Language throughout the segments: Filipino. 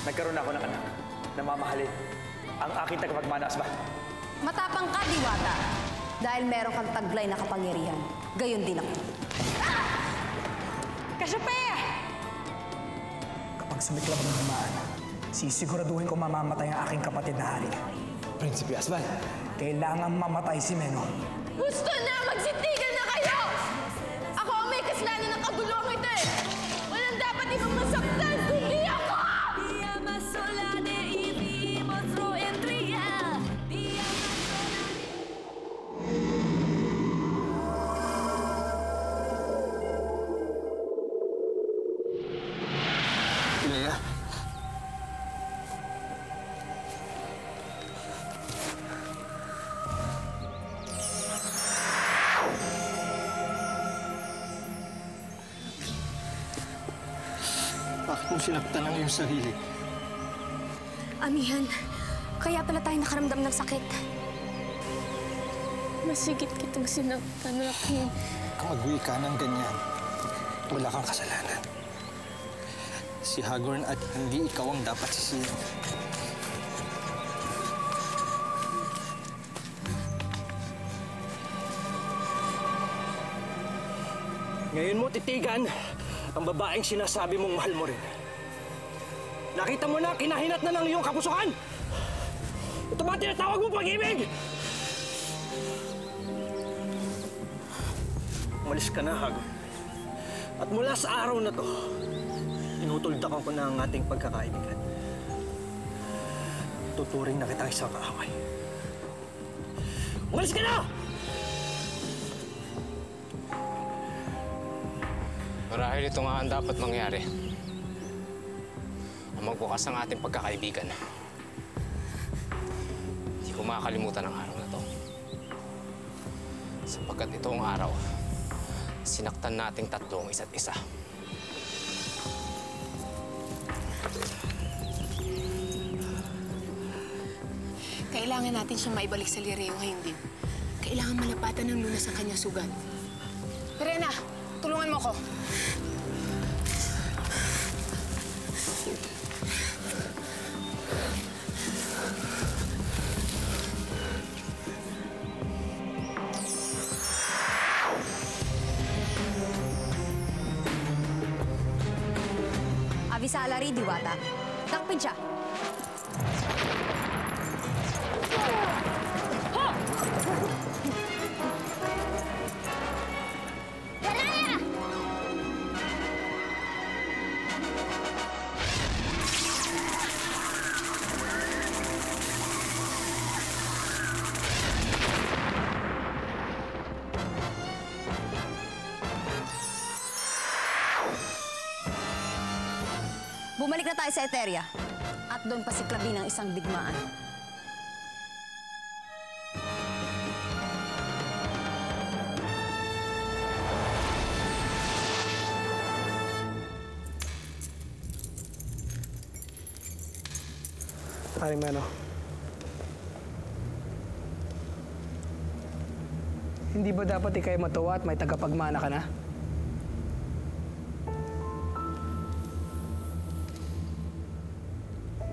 Nagkaroon ako ng anak na mamahalin ang aking tagapagmana, Asban. Matapang ka, Diwata. Dahil meron kang taglay na kapangyarihan. Gayon din ako. Cassiopeia! Kapag sumiklab ng dumaan, sisiguraduhin ko mamamatay ang aking kapatid na hari. Prinsipe Asban. Kailangan mamatay si Menno. Gusto na! Magsitigan na kayo! Ako ang may kasalanan ng kaguluhang ito eh! Walang dapat ibang masaktan kundi ako! Leia. Bakit mo sinaktan ang iyong sarili? Amihan, kaya pala tayo nakaramdam ng sakit. Masigit kitang sinaktan, Rakim. Kung magwi ka ng ganyan, wala kang kasalanan. Si Hagorn at hindi ikaw ang dapat sisihin. Ngayon mo titigan ang babaeng sinasabi mong mahal mo rin. Nakita mo na kinahinat na ng iyong kapusukan! Ito ba tinatawag mong pag-ibig? Umalis ka na, Hagorn. At mula sa araw na to, inutuldakan ko na ang ating pagkakaibigan. Tuturing na kitang isang kaaway. Umalis ka na! Marahil ito nga ang dapat mangyari. Ang magbukas ang ating pagkakaibigan. Hindi ko makakalimutan ang araw na to. Sapagkat ito ang araw, sinaktan nating tatlo ang isa't isa. Kailangan natin siyang maibalik sa Lireo ngayon din. Kailangan malapatan ng lunas ang kanyang sugat. Verena, tulungan mo ko. Avisala rin, Diwata. Takpin siya. Bumalik na tayo sa Eteria. At doon pasiklabin ang isang digmaan. Haring Menno. Hindi ba dapat ikay matuwa at may tagapagmana ka na?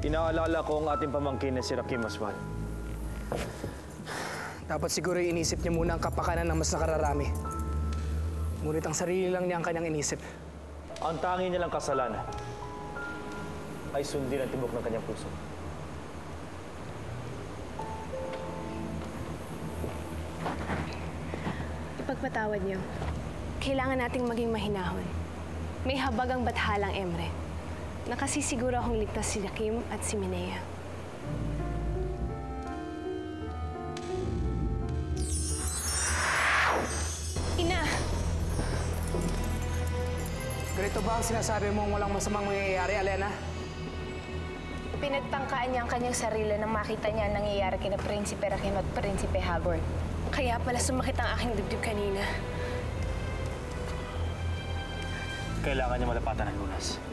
Inaalala ko ang ating pamangkin na si Rakim Asban. Dapat siguro inisip niya muna ang kapakanan ng mas nakararami. Ngunit ang sarili lang niya ang kanyang inisip. Ang tangi nilang kasalanan ay sundin ang tibok ng kanyang puso. Ipagpatawad niyo. Kailangan nating maging mahinahon. May habag ang bathalang Emre. Nakasisiguro akong ligtas si Rakim at si Minea. Ina! Ganito ba ang sinasabi mong walang masamang mangyayari, Alena? Pinagtangkaan niya ang kanyang sarili nang makita niya ang nangyayari kina Prinsipe Rakim at Prinsipe Hagorn. Kaya pala sumakit ang aking dibdib kanina. Kailangan niya malapatan ng lunas.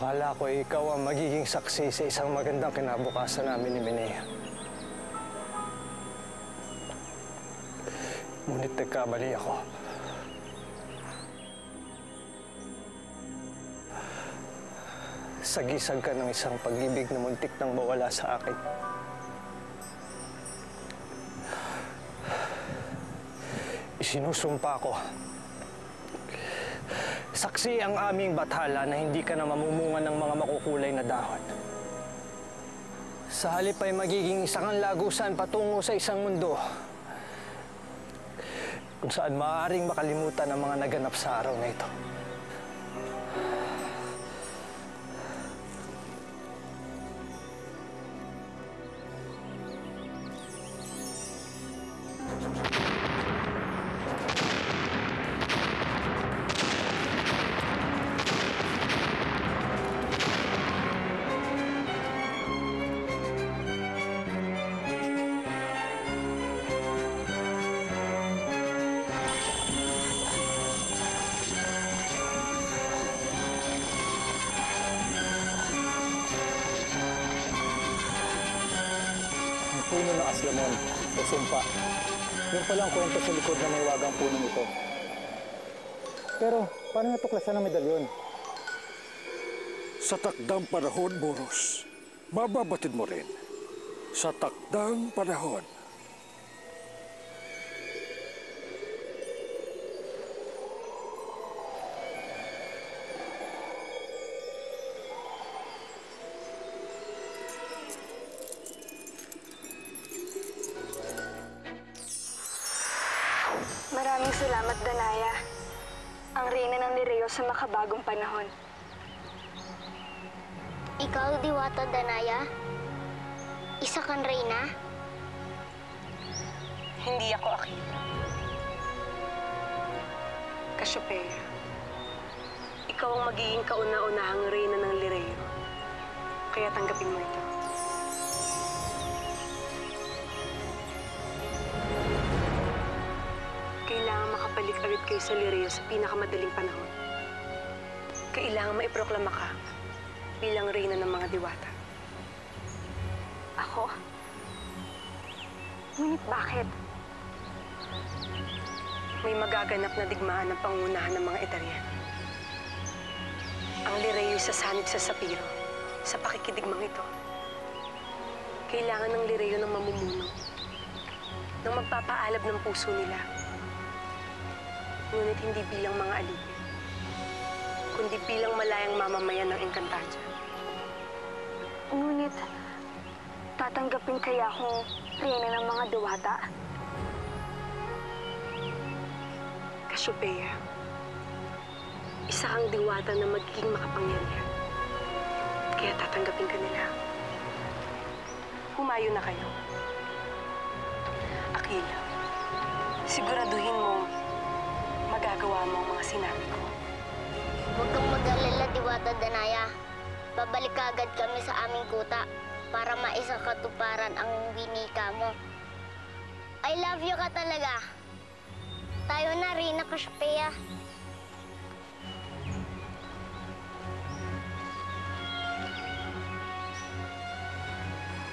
Akala ko ikaw ang magiging saksi sa isang magandang kinabukasan namin ni Minea. Ngunit nagkamali ako. Sagisag ka ng isang pag-ibig na muntik nang mawala sa akin. Isinusumpa ko. Saksi ang aming bathala na hindi ka na mamumunga ng mga makukulay na dahon. Sa halip ay magiging isang lagusan patungo sa isang mundo kung saan maaaring makalimutan ang mga naganap sa araw na ito. Puno ng aslamon o sumpa. Yung palang kwento sa likod na may wagang punong ito. Pero, paano natuklasan ang medalyon? Sa takdang panahon, Boros, mababatid mo rin. Sa takdang panahon. Maraming salamat, Danaya. Ang reyna ng Lireo sa makabagong panahon. Ikaw, Diwata Danaya? Isa kang reyna? Hindi ako Aquila. Cassiopeia, ikaw ang magiging kauna-unahang reyna ng Lireo. Kaya tanggapin mo ito. Kailangan makabalik agad kayo sa Lireo sa pinakamadaling panahon. Kailangan maiproklama ka bilang reyna ng mga diwata. Ako? Ngunit bakit? May magaganap na digmaan ng pangunahan ng mga Eteryan. Ang Lireo sasanib sa Sapiro sa pakikidigmang ito. Kailangan ng Lireo ng mamumuno, ng magpapaalab ng puso nila. Ngunit hindi bilang mga alipin, kundi bilang malayang mamamayan ng Encantadia. Ngunit, tatanggapin kaya akong reyna ng mga diwata? Cassiopeia, isa kang diwata na magiging makapangyarihan. Kaya tatanggapin ka nila. Humayo na kayo. Aquila, siguraduhin mo magagawa mo ang mga sinabi ko. Huwag kang mag-alala, Diwata Danaya. Babalik agad kami sa aming kuta para maisakatuparan ang winika mo. I love you ka talaga. Tayo na, Reyna Cassiopeia.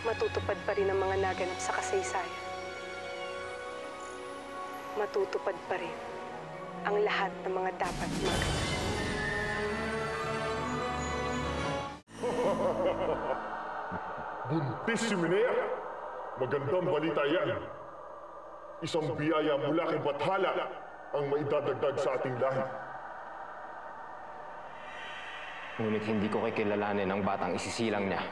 Matutupad pa rin ang mga naganap sa kasaysayan. Matutupad pa rin ang lahat ng mga dapat maganap. Buntis si Minea. Magandang balita yan. Isang biyaya mula kay Bathala ang maidadagdag sa ating lahi. Ngunit hindi ko kikilalanin ang batang isisilang niya.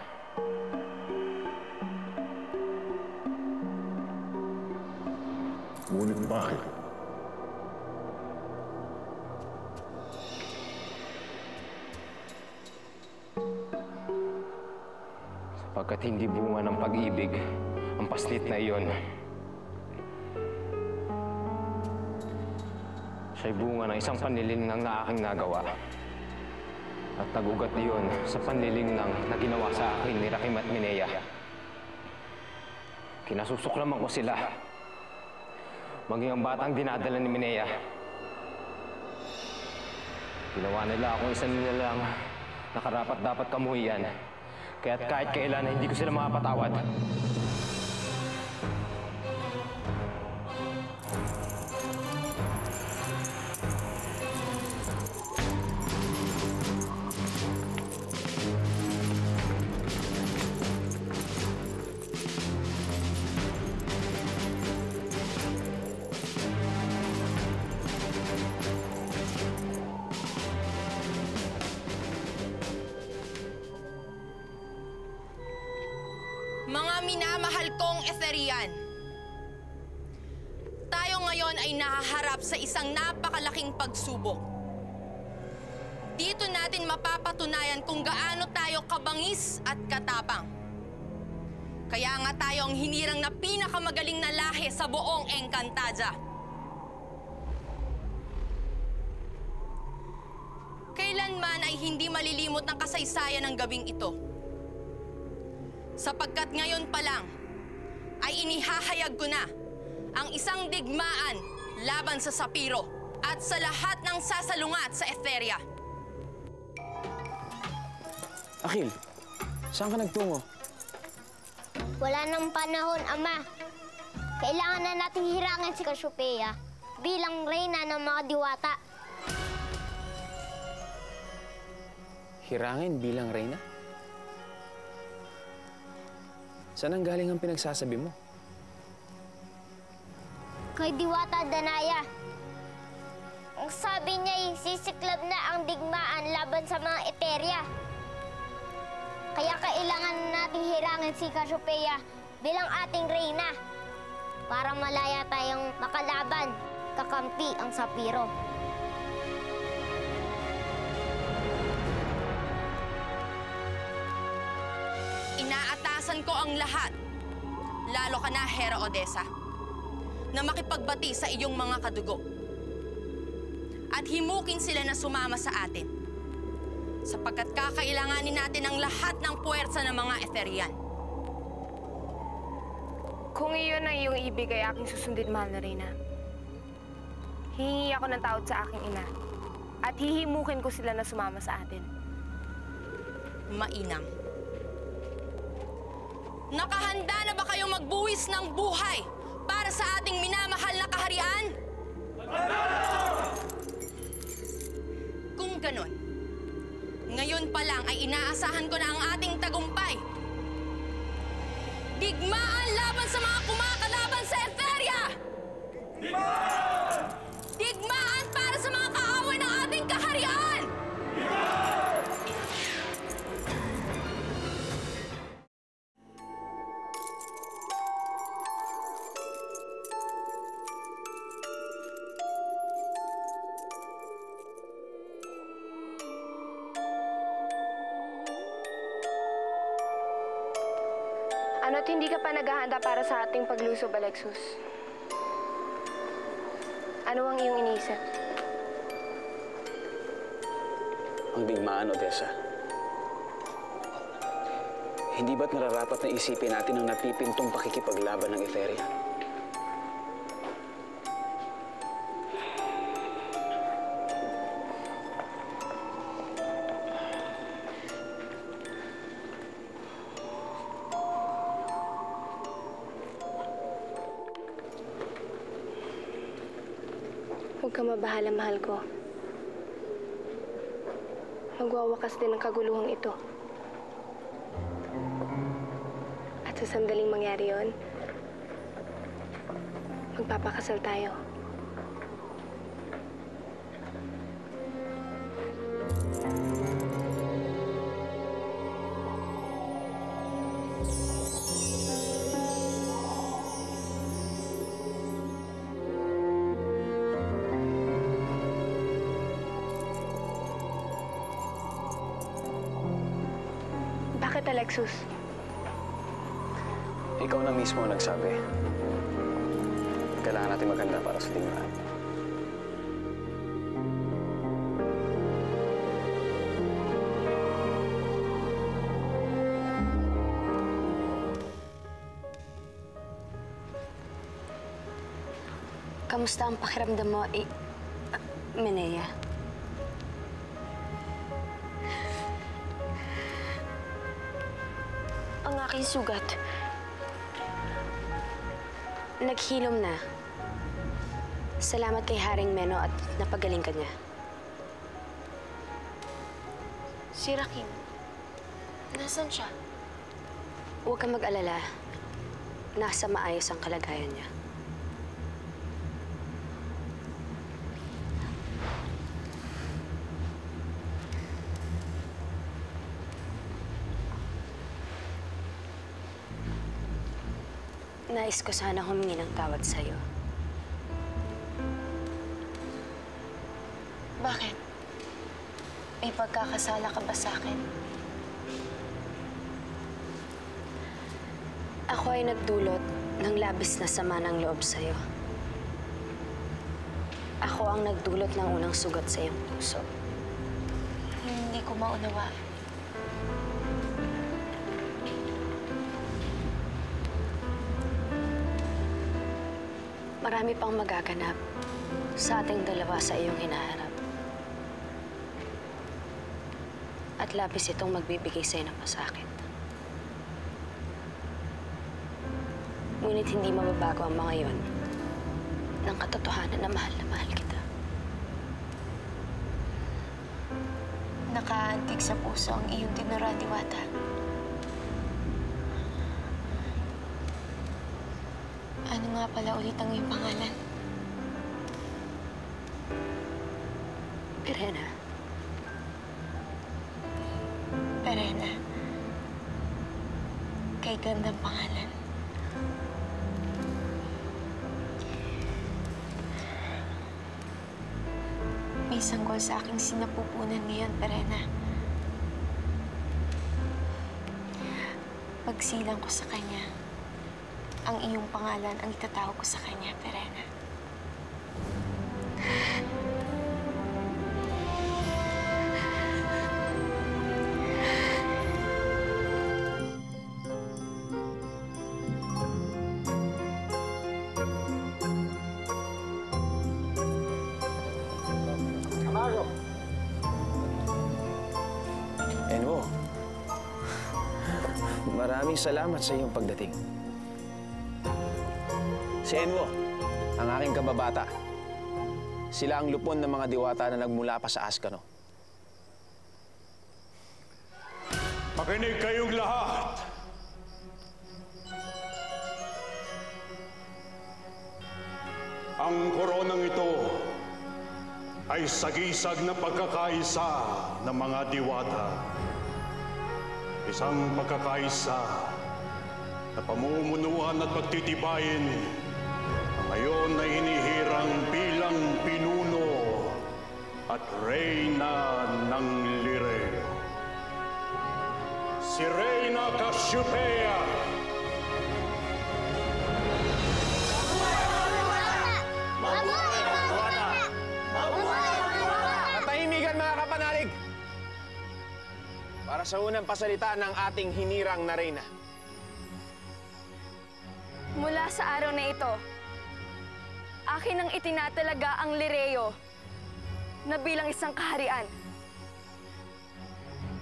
Ngunit bakit? Sapagkat hindi bunga ng pag-ibig ang paslit na iyon. Siya'y bunga ng isang panlilinlang na aking nagawa. At nagugat iyon sa panlilinlang na ginawa sa akin ni Rakim at Minea. Kinasusuklaman ko sila. Maging ang batang dinadala ni Minea. Ginawa nila akong isang nilalang Nakarapat-dapat kamuhi yan. Kaya't kahit kailan, hindi ko sila makapatawad. Mga minamahal kong Etherian, tayo ngayon ay nahaharap sa isang napakalaking pagsubok. Dito natin mapapatunayan kung gaano tayo kabangis at katapang. Kaya nga tayo ang hinirang na pinakamagaling na lahi sa buong Encantadia. Kailanman ay hindi malilimot ng kasaysayan ng gabing ito. Sapagkat ngayon pa lang ay inihahayag ko na ang isang digmaan laban sa Sapiro at sa lahat ng sasalungat sa Etheria. Akil, saan ka nagtungo? Wala nang panahon, Ama. Kailangan na nating hirangin si Cassiopeia bilang reyna ng mga diwata. Hirangin bilang reyna? Saan ang galing ang pinagsasabi mo? Kay Diwata Danaya. Ang sabi niya sisiklab na ang digmaan laban sa mga Etheria. Kaya kailangan nating hirangin si Cassiopeia bilang ating reyna para malaya tayong makalaban, kakampi ang Sapiro. Inaatasan ko ang lahat, lalo ka na, Hera Odessa, na makipagbati sa iyong mga kadugo. At himukin sila na sumama sa atin, sapagkat kakailanganin natin ang lahat ng puwersa ng mga Etherian. Kung iyon ang iyong ibig ay aking susundin, mahal na Reyna. Hihingi ako ng tawad sa aking ina at hihimukin ko sila na sumama sa atin. Mainam. Nakahanda na ba kayong magbuwis ng buhay para sa ating minamahal na kaharian? Kung ganon, ngayon pa lang ay inaasahan ko na ang ating tagumpay. Digmaan laban sa mga kumakalaban sa Etheria! Digmaan! Digmaan para sa mga kaaway ng ating kaharian! Ano't hindi ka pa naghahanda para sa ating paglusob, Alexus? Ano ang iyong iniisip? Ang digmaan, Odessa. Hindi ba't nararapat na isipin natin ang napipintong pakikipaglaban ng Etheria? Huwag ka mabahala, mahal ko. Magwawakas din ang kaguluhang ito. At sa sandaling mangyari yon, magpapakasal tayo. Bakit, Alexus? Ikaw na mismo ang nagsabi. Kailangan natin maghanda para sa digmaan. Kamusta ang pakiramdam mo, Menea? ang aking sugat. Naghilom na. Salamat kay Haring Meno at napagaling ka niya. Si Rakim, nasan siya? Huwag kang mag-alala. Nasa maayos ang kalagayan niya. Nais ko sana humingi ng tawad sa'yo. Bakit? May pagkakasala ka ba sa akin? Ako ay nagdulot ng labis na sama ng loob sa'yo. Ako ang nagdulot ng unang sugat sa iyong puso. Hindi ko maunawa. Marami pang magaganap sa ating dalawa sa iyong hinaharap. At labis itong magbibigay sa'yo ng masakit. Ngunit hindi mababago ang mga yon ng katotohanan na mahal kita. Nakaantig sa puso ang iyong tinura, Diwata. Ano nga pala ulit ang iyong pangalan? Perena. Perena. Kay gandang pangalan. May sanggol sa aking sinapupunan ngayon, Perena. Pagsilang ko sa kanya, ang iyong pangalan ang itatawag ko sa kanya, Perena. Enwo, maraming salamat sa iyong pagdating. Si Enwo, ang aking kababata. Sila ang lupon ng mga diwata na nagmula pa sa Askano. Makinig kayong lahat. Ang koronang ito ay sagisag na pagkakaisa ng mga diwata. Isang pagkakaisa na pamumunuan at pagtitibayin ang ngayon ay hinihirang bilang pinuno at reyna ng Lireo. Si Reyna Cassiopeia. Tahimikan mga kapanalig! Para sa unang pasalita ng ating hinirang na reyna. Mula sa araw na ito, akin ang itinatalaga ang Lireo na bilang isang kaharian.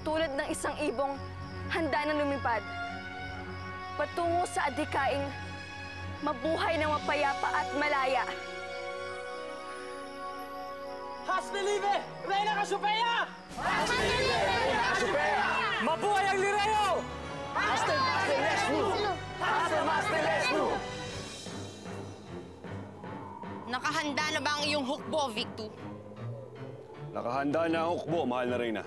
Tulad ng isang ibong handa na lumipad, patungo sa adhikaing mabuhay na mapayapa at malaya. Hasnelive! Reyna Cassiopeia! Hasnelive! Reyna Cassiopeia! Mabuhay ang Lireo! Nakahanda na ba ang iyong hukbo, Victu? Nakahanda na ang hukbo, mahal na Reyna.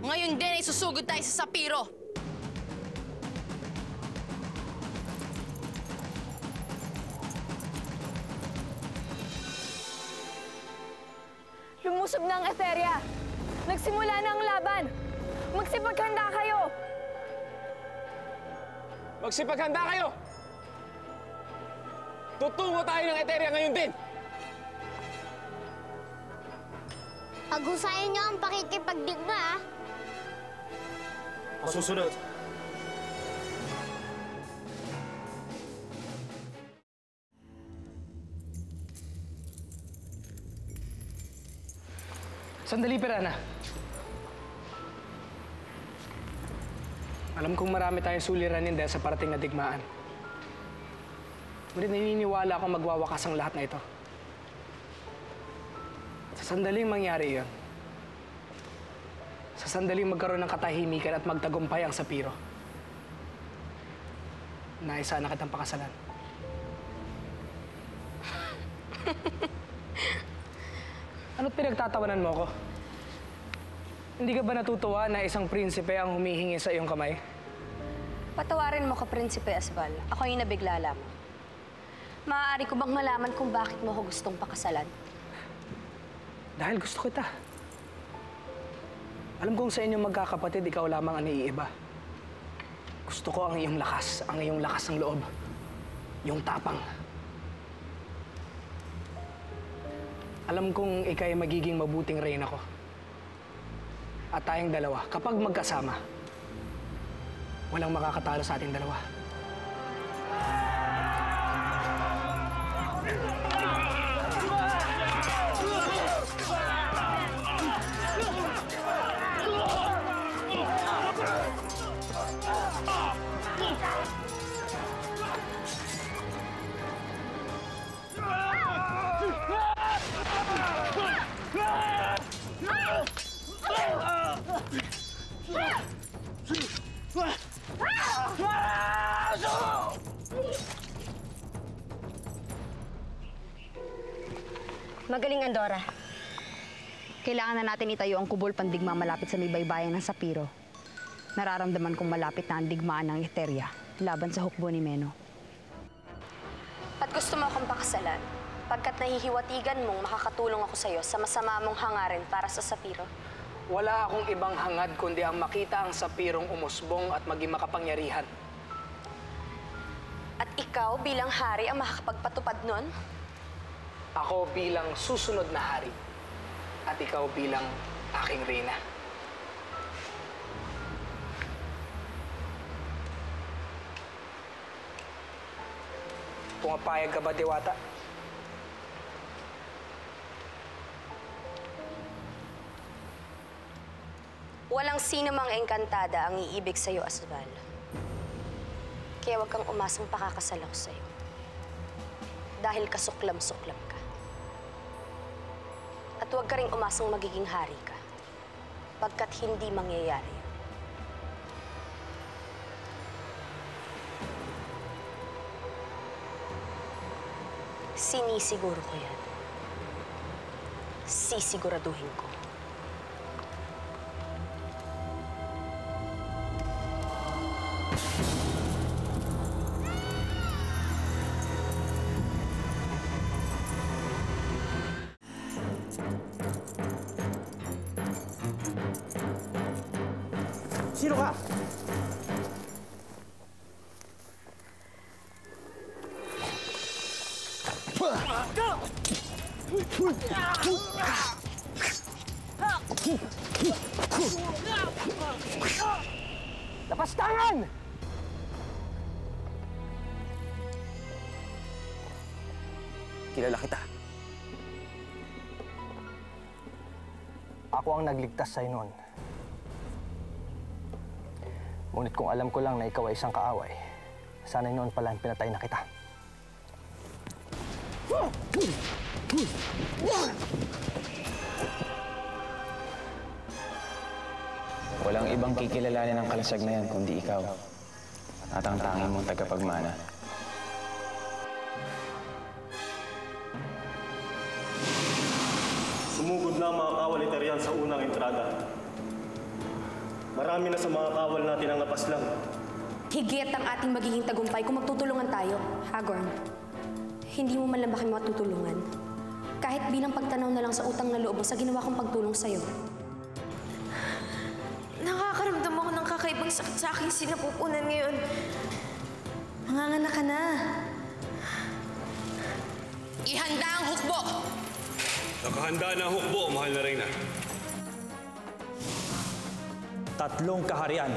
Ngayon din ay susugod tayo sa Sapiro. Lumusob na ang Etheria. Nagsimula na ang laban. Magsipaghanda kayo! Magsipaghanda kayo! Tutungo tayo ng Etheria ngayon din! Paghusayan niyo ang pakikipagdigma, ha? Masusunod. Sandali, Perena. Alam kong marami tayong suliranin dahil sa parating na digmaan. Ngunit naniniwala akong magwawakas ang lahat na ito. Sa sandaling mangyari iyon, sa sandaling magkaroon ng katahimikan at magtagumpay ang Sapiro, nais sana kitang pakasalan. Ano't pinagtatawanan mo ko? Hindi ka ba natutuwa na isang prinsipe ang humihingi sa iyong kamay? Patawarin mo ko, Prinsipe Asbal. Ako yung nabigla lamang. Maaari ko bang malaman kung bakit mo ako gustong pakasalan? Dahil gusto kita. Alam kong sa inyong magkakapatid, ikaw lamang ang naiiba. Gusto ko ang iyong lakas ng loob, yung tapang. Alam kong ika'y magiging mabuting reyna ko. At tayong dalawa, kapag magkasama, walang makakatalo sa ating dalawa. Magaling, Andorra. Kailangan na natin itayo ang kubol pandigma malapit sa may baybayan ng Sapiro. Nararamdaman kong malapit na ang digmaan ng Eteria laban sa hukbo ni Meno. At gusto mo akong pakasalan, pagkat nahihiwatigan mong makakatulong ako sa'yo sa masama mong hangarin para sa Sapiro. Wala akong ibang hangad kundi ang makita ang Sapirong umusbong at maging makapangyarihan. At ikaw bilang hari ang makakapagpatupad nun? Ako bilang susunod na hari at ikaw bilang aking reyna. Pumapayag ka ba, Diwata? Walang sino mang engkantada ang iibig sa'yo, Asbal. Kaya huwag kang umasang pakakasal ako sa'yo. Dahil kasuklam-suklam ka. At huwag ka rin umasang magiging hari ka. Pagkat hindi mangyayari yun. Sinisiguro ko yan. Sisiguraduhin ko. Sino ka? Lapas tangan! Kilala kita. Ako ang nagligtas sa'yo noon. Ngunit kung alam ko lang na ikaw ay isang kaaway, sana'y noon pala pinatay na kita. Walang ibang kikilalanin ng kalasag na yan kundi ikaw at ang tanging mong tagapagmana. Sumugod na ang mga kawal Eterian sa unang entrada. Marami na sa mga kawal natin ang napaslang. Higit ang ating magiging tagumpay kung magtutulungan tayo, Hagorn. Hindi mo man lang ba kami matutulungan? Kahit bilang pagtanaw na lang sa utang na loob mo sa ginawa kong pagtulong sa'yo. Nakakaramdam ako ng kakaibang sakit sa aking sinapupunan ngayon. Manganganak ka na. Ihanda ang hukbo! Nakahanda na ang hukbo, mahal na reyna. Tatlong kaharian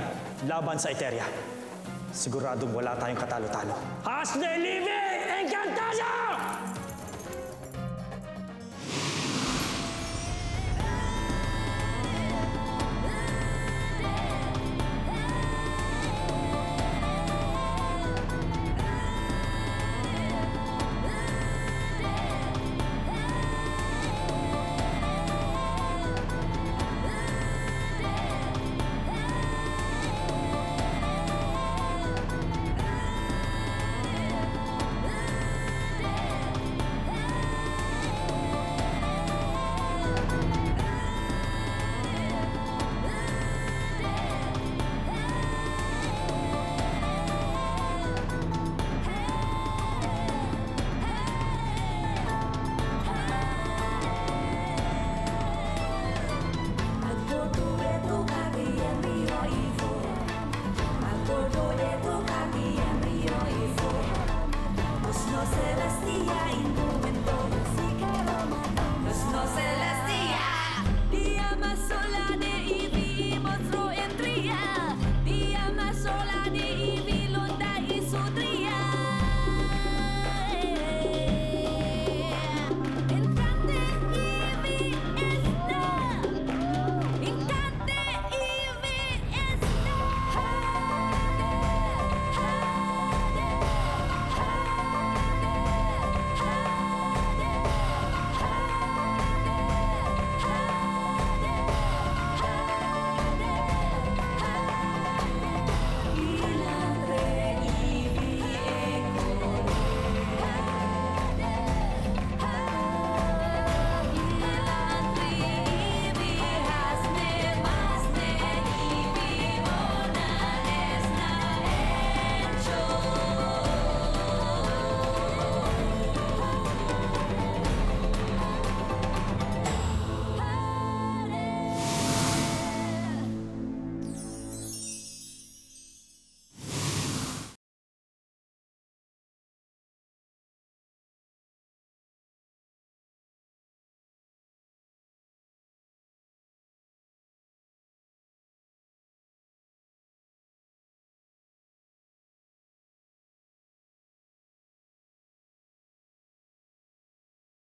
laban sa Eteria. Siguradong wala tayong katalo-talo. Has de Living Encantada!